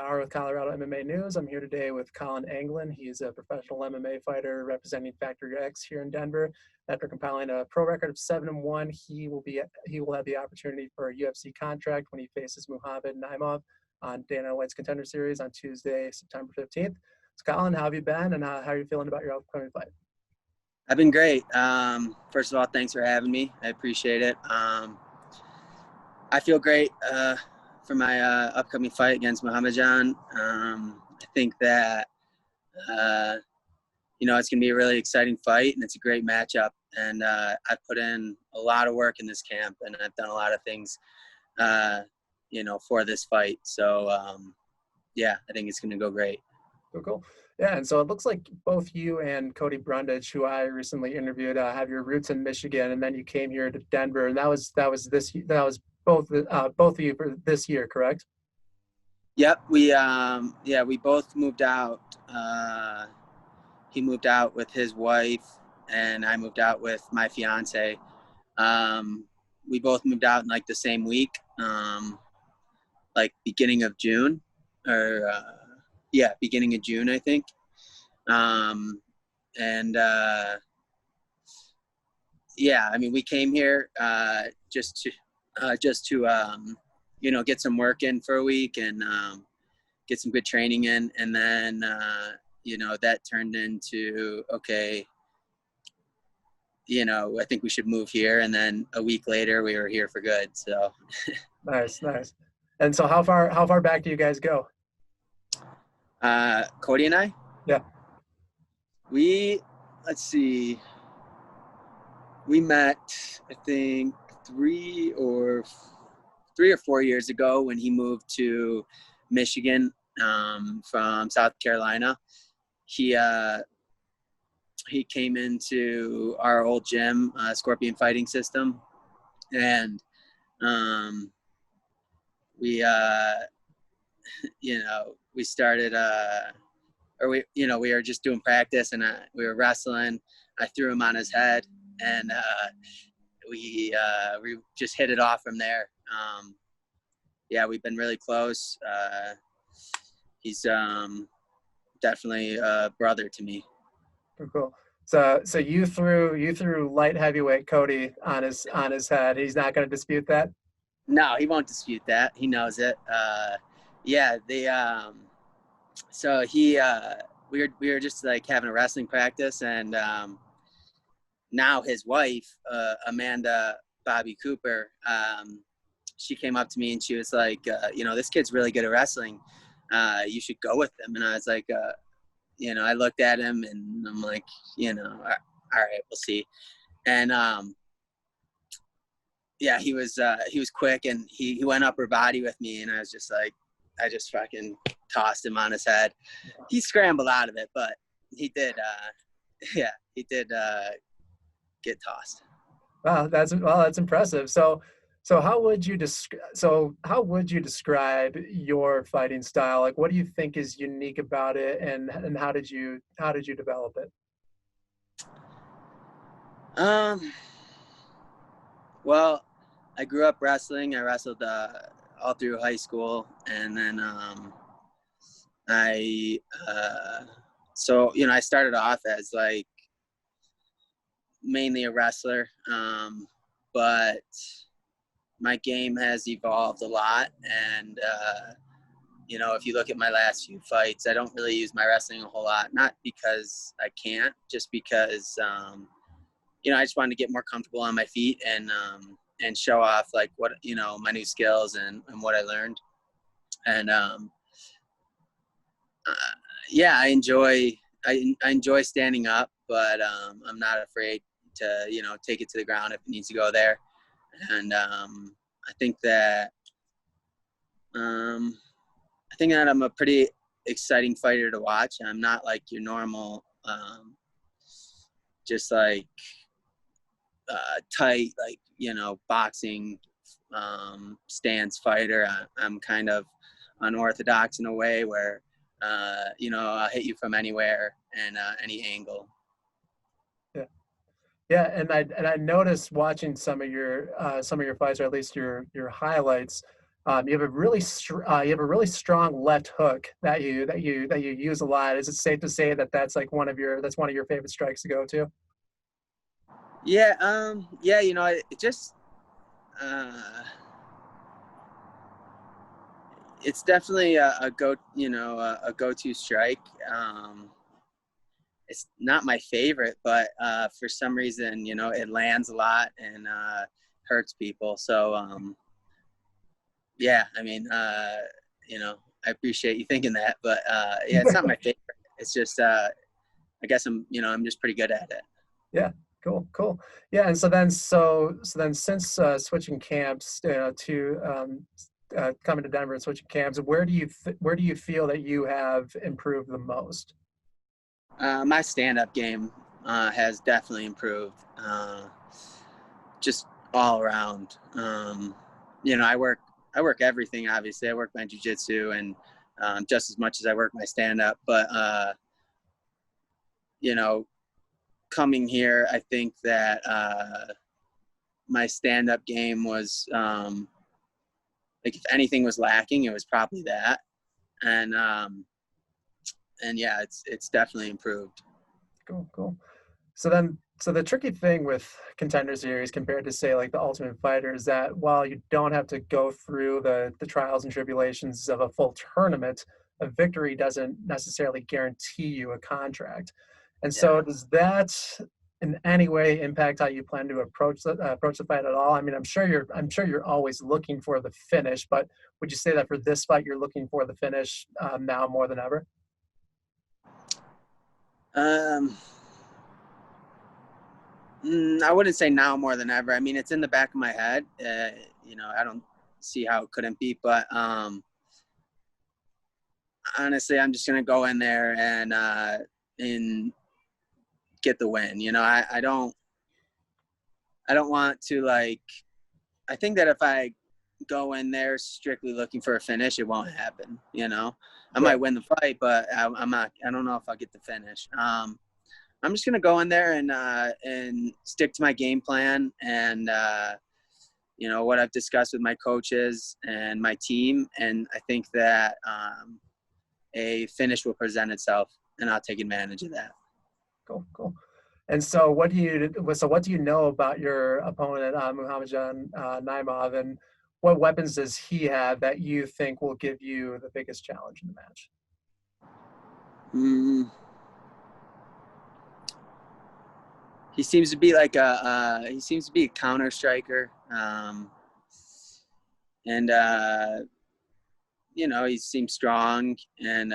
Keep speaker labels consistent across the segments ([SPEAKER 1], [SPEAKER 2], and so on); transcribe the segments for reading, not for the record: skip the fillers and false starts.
[SPEAKER 1] Bowar with Colorado MMA News. I'm here today with Collin Anglin. He's a professional MMA fighter representing Factory X here in Denver. After compiling a pro record of 7-1, he will have the opportunity for a UFC contract when he faces Muhammad Naimov on Dana White's Contender Series on Tuesday, September 15th. So Collin, how have you been, and how are you feeling about your upcoming fight?
[SPEAKER 2] I've been great. First of all, thanks for having me. I appreciate it. I feel great for my upcoming fight against Muhammad. I think that, it's going to be a really exciting fight, and it's a great matchup. And I've put in a lot of work in this camp, and I've done a lot of things, for this fight. So, I think it's going to go great.
[SPEAKER 1] Cool. Yeah, and so it looks like both you and Cody Brundage, who I recently interviewed, have your roots in Michigan, and then you came here to Denver, and that was both of you for this year, correct?
[SPEAKER 2] Yep, we both moved out. He moved out with his wife, and I moved out with my fiance. We both moved out in like the same week, like beginning of June, beginning of June, I think. We came here just to get some work in for a week and get some good training in. And then, that turned into, okay, I think we should move here. And then a week later we were here for good. So
[SPEAKER 1] Nice. And so how far back do you guys go?
[SPEAKER 2] Cody and I?
[SPEAKER 1] Yeah.
[SPEAKER 2] Let's see. We met, I think, 3 or 4 years ago when he moved to Michigan from South Carolina. He came into our old gym, Scorpion Fighting System, and we started we were just doing practice, and we were wrestling. I threw him on his head, and we just hit it off from there. We've been really close. He's definitely a brother to me.
[SPEAKER 1] Cool. So you threw light heavyweight Cody on his head. He's not going to dispute that?
[SPEAKER 2] No, he won't dispute that. He knows it. We were just like having a wrestling practice, and now his wife, Amanda Bobby Cooper, she came up to me and she was like, this kid's really good at wrestling. You should go with him. And I was like, I looked at him and I'm like, all right, we'll see. And he was quick, and he went upper body with me, and I was just like, I just fucking tossed him on his head. He scrambled out of it, but he did get tossed.
[SPEAKER 1] Wow, that's impressive. So how would you describe your fighting style? Like, what do you think is unique about it, and how did you develop it?
[SPEAKER 2] Well, I grew up wrestling. I wrestled all through high school, and then I started off as like mainly a wrestler, but my game has evolved a lot. And if you look at my last few fights, I don't really use my wrestling a whole lot, not because I can't, just because I just wanted to get more comfortable on my feet and show off like what my new skills and what I learned. And I enjoy standing up, but I'm not afraid to take it to the ground if it needs to go there. And I think that I'm a pretty exciting fighter to watch. I'm not like your normal just like tight, like boxing stance fighter. I'm kind of unorthodox in a way where I'll hit you from anywhere and any angle.
[SPEAKER 1] Yeah, and I noticed watching some of your fights, or at least your highlights. You have a you have a really strong left hook that you use a lot. Is it safe to say that that's like that's one of your favorite strikes to go to?
[SPEAKER 2] Yeah, yeah, it just uh, it's definitely a go-to strike. It's not my favorite, but for some reason, it lands a lot and hurts people. So yeah, I mean, I appreciate you thinking that, but yeah, it's not my favorite. It's just I guess I'm just pretty good at it.
[SPEAKER 1] Yeah, cool. Yeah, and so then since switching camps to coming to Denver and switching camps, where do you feel that you have improved the most?
[SPEAKER 2] My stand-up game has definitely improved, just all around. I work everything. Obviously, I work my jiu-jitsu and just as much as I work my stand-up. But you know, coming here, I think that my stand-up game was like if anything was lacking, it was probably that. And yeah, it's definitely improved.
[SPEAKER 1] Cool. So the tricky thing with Contender Series compared to say like the Ultimate Fighter is that while you don't have to go through the trials and tribulations of a full tournament, a victory doesn't necessarily guarantee you a contract. And
[SPEAKER 2] Yeah.
[SPEAKER 1] so does that in any way impact how you plan to approach the fight at all? I mean, I'm sure you're always looking for the finish, but would you say that for this fight you're looking for the finish now more than ever?
[SPEAKER 2] Um, I wouldn't say now more than ever. I mean, it's in the back of my head. I don't see how it couldn't be, but honestly, I'm just gonna go in there and get the win. I don't want to like. I think that if I go in there strictly looking for a finish, it won't happen. I might
[SPEAKER 1] Right.
[SPEAKER 2] win the fight, but I'm not. I don't know if I'll get the finish. I'm just gonna go in there and stick to my game plan and what I've discussed with my coaches and my team, and I think that a finish will present itself, and I'll take advantage of that.
[SPEAKER 1] Cool. And so, what do you know about your opponent, Muhammad Naimov, and what weapons does he have that you think will give you the biggest challenge in the match?
[SPEAKER 2] Mm, he seems to be like a counter striker, and he seems strong and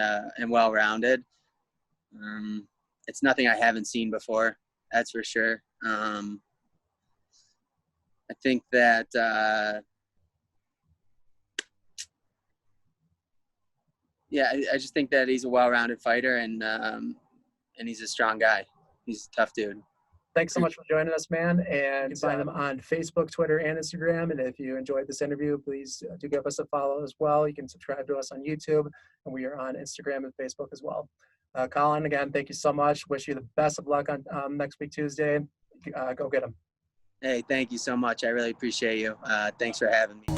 [SPEAKER 2] well rounded. Um, it's nothing I haven't seen before, that's for sure. I think that yeah, I just think that he's a well-rounded fighter and he's a strong guy. He's a tough dude.
[SPEAKER 1] Thanks so much for joining us, man. And you can find him on Facebook, Twitter, and Instagram. And if you enjoyed this interview, please do give us a follow as well. You can subscribe to us on YouTube, and we are on Instagram and Facebook as well. Collin, again, thank you so much. Wish you the best of luck on next week, Tuesday. Go get him.
[SPEAKER 2] Hey, thank you so much. I really appreciate you. Thanks for having me.